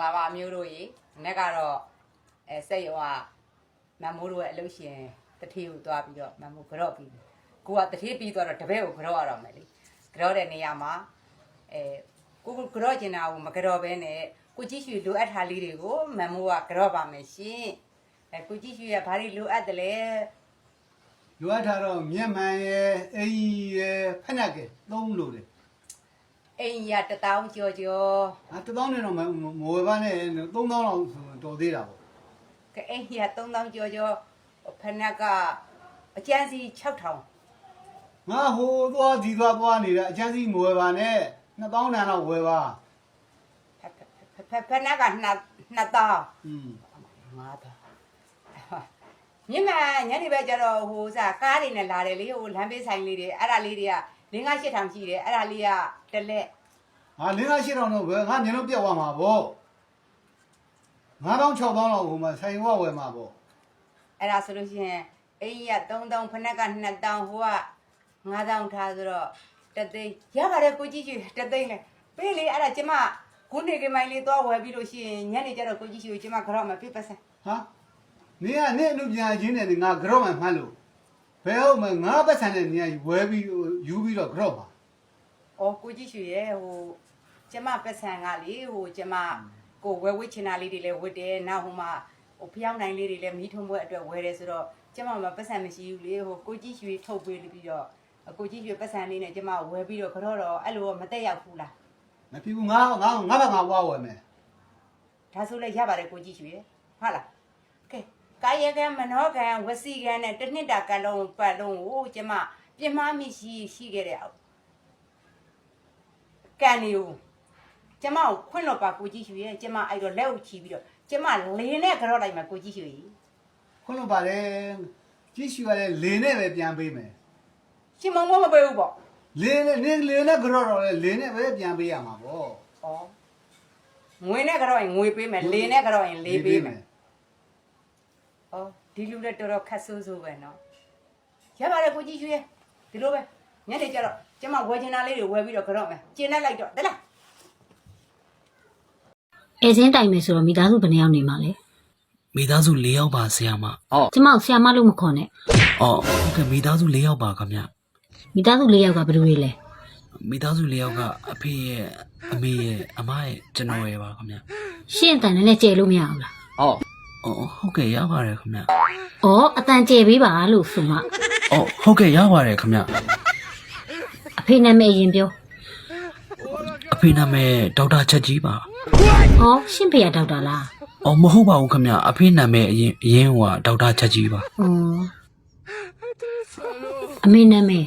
လာပါမျိုးတို့ရေနဲ့ကတော့စိတ်ရောမမိုးတို့ရဲ့အလုပ်ရှင်တတိကိုသွားပြီးတော့မမိုးကြော့ပြီးကိုကတတိပြီးတော့တပည့်ကိုကြော့ရတော့မယ်လေကြော့တဲ့နေရာမှာကိုကြော့ကျင်တာကိုမကြော့ဘဲနဲ့ကိုကြည့်ရွှေလိုအပ်ထားလေးတွေကိုမမိုးကကြော့ပါမယ်ရှင်ကိုကြည့်ရွှေကဘာတွေလိုအပ်တယ်လဲလိုအပ်ထားတော့မျက်မှန်ရဲ့အိမ်ရဲ့ဖက်နှက်ကသုံးလို့တယ်အိမ်ရ1000ကျော်ကျော်1000နဲ့တော့မဝယ်ပါနဲ့3000လောက်တော်သေးတာပေါ့ကဲအိမ်ရ3000ကျော်ကျော်ဖက်နှက်ကအကျန်းစီ6000ငါဟိုသွားဒီသွားနေတာအချမ်းစီမဝယ်ပါနဲ့2000တန်တော့ဝယ်ပါဖက်နှက်က20005000မြင်မညနေပဲကျတော့ဟိုစားကားတွေနဲ့လာတယ်လေဟိုလမ်းဘေးဆိုင်လေးတွေအဲ့ဒါလေးတွေက5-8000ရှိတယ်အဲ့ဒါလေးကတလက်ဟာ5-8000တော့ဘယ်ငါညလုံးပြတ်သွားမှာပေါ့9000-6000လောက်ဟိုမှာဆိုင်ဝဝယ်မှာပေါ့အဲ့ဒါဆိုလို့ရှိရင်အိမ်ရ3000ဖက်နှက်က2000ဟိုက9000ထားဆိုတော့တသိန်းရပါတယ်ကိုကြည့်ရွှေတသိန်းလေပေးလေအဲ့ဒါကျမခုနေကမိုင်းလေးသွားဝယ်ပြီးလို့ရှိရင်ညနေကျတော့ကိုကြည့်ရွှေကျမကြော့မှာပြပစံဟာနေကအလူပြန်ချင်းနဲ့ငါကြော့မှမှတ်လို့ဘယ်ဟုတ်မငါပတ်ဆံနဲ့နေဝယ်ပြီးယူပြီးတော့ကြော့ပါအော်ကိုကြည့်ရွှေရဲ့ဟိုကျမပတ်ဆံကလေဟိုကျမကိုဝယ်ဝစ်ချင်တာလေးတွေလည်းဝစ်တယ်နောက်ဟိုမှာဟိုဖျောင်းနိုင်လေးတွေလည်းမီးထုံးပွဲအတွက်ဝယ်တယ်ဆိုတော့ကျမမပတ်ဆံမရှိဘူးလေဟိုကိုကြည့်ရွှေထုတ်ပေးပြီးတော့ကိုကြည့်ရွှေပတ်ဆံလေးနဲ့ကျမဝယ်ပြီးတော့ကြော့တော့အဲ့လိုမတက်ရောက်ဘူးလားမဖြစ်ဘူးငါဘာငါဝါဝယ်မယ်ဒါဆိုလည်းရပါတယ်ကိုကြည့်ရွှေဟုတ်လားကဲကာယကံမနောကံဝစီကံနဲ့တစ်နှစ်တာကလုံးပတ်လုံးကိုကျမပြင်းမမိရှိခဲ့တဲ့အောင်ကံနေဦးကျမကိုခွင့်တော့ပါကိုကြည့်ရွှေရဲ့ကျမအဲ့တော့လက်အုပ်ချီပြီးတော့ကျမလေနဲ့ကြော့လိုက်မှာကိုကြည့်ရွှေခွင့်တော့ပါလေကြည့်ရွှေကလည်းလေနဲ့ပဲပြန်ပေးမယ်ရှင်မမမပေးဘူးပေါ့လေနဲ့ကြော့တော့လေနဲ့ပဲပြန်ပေးရမှာပေါ့ဩငွေနဲ့ကြော့ရင်ငွေပေးမယ်လေနဲ့ကြော့ရင်လေပေးမယ်ဩဒီလူလည်းတော်တော်ခက်ဆိုးဆိုးပဲနော်ရပါတယ်ကိုကြည့်ရွှေဒီလိုပဲညနေကျတော့ကျမဝယ်ချင်တာလေးတွေဝယ်ပြီးတော့ကြော့မယ်ကျင်းလိုက်တော့တလားအဲချင်းတိုင်မယ်ဆိုတော့မိသားစုဘယ်နှယောက်နေမှာလဲမိသားစု4ယောက်ပါဆရာမကျမဆရာမလို့မခေါ်နဲ့ဟုတ်ကဲ့မိသားစု4ယောက်ပါခင်ဗျမိသားစု4ယောက်ကဘယ်လိုတွေလဲမိသားစု4ယောက်ကအဖေရဲ့အမေရဲ့အမရဲ့ကျွန်တော်ရဲ့ပါခင်ဗျရှင့်အတန်နဲ့ကျဲလို့မရဘူးလားဟုတ်ကဲ့ရပါတယ်ခင်ဗျအတန်ကျဲပေးပါလို့ဆိုမှဟုတ်ကဲ့ရပါတယ်ခင်ဗျအဖေနာမည်ရင်ပြောအဖေနာမည်ဒေါက်တာချက်ကြီးပါရှင့်ဖေကဒေါက်တာလားမဟုတ်ပါဘူးခင်ဗျအဖေနာမည်အရင်ဟိုကဒေါက်တာချက်ကြီးပါအမေနာမည်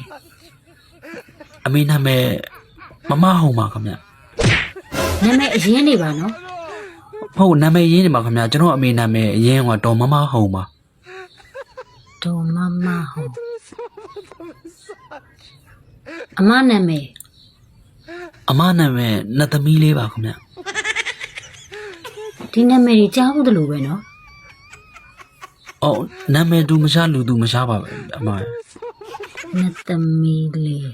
မမဟုံပါခင်ဗျနာမည်အရင်နေပါနော်ဟုတ်နာမည်ရင်းနေပါခင်ဗျကျွန်တော်အမေနာမည်အရင်ကဒေါ်မမဟုံပါဒေါ်မမဟုံအမနာမည်နှစ်သမီးလေးပါခင်ဗျဒီနာမည်ကြီးကြားဘူးတလို့ပဲနော်နာမည်သူမရှားလူသူမရှားပါပဲအမနှစ်သမီးလေး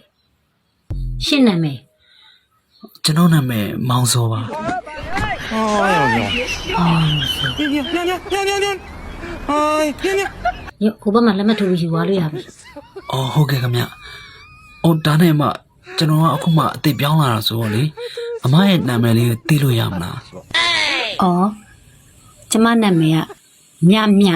ရှင့်နာမည်ကျွန်တော်နာမည်မောင်စောပါဟိုဘက်မှာလက်မထိုးပြီးယူသွားလို့ရပြီဟုတ်ကဲ့ခင်ဗျဒါနဲ့မှကျွန်တော်ကအခုမှအစ်ပြောင်းလာတာဆိုတော့လေအမရဲ့နာမည်လေးသိလို့ရမလားကျမနာမည်ကမြ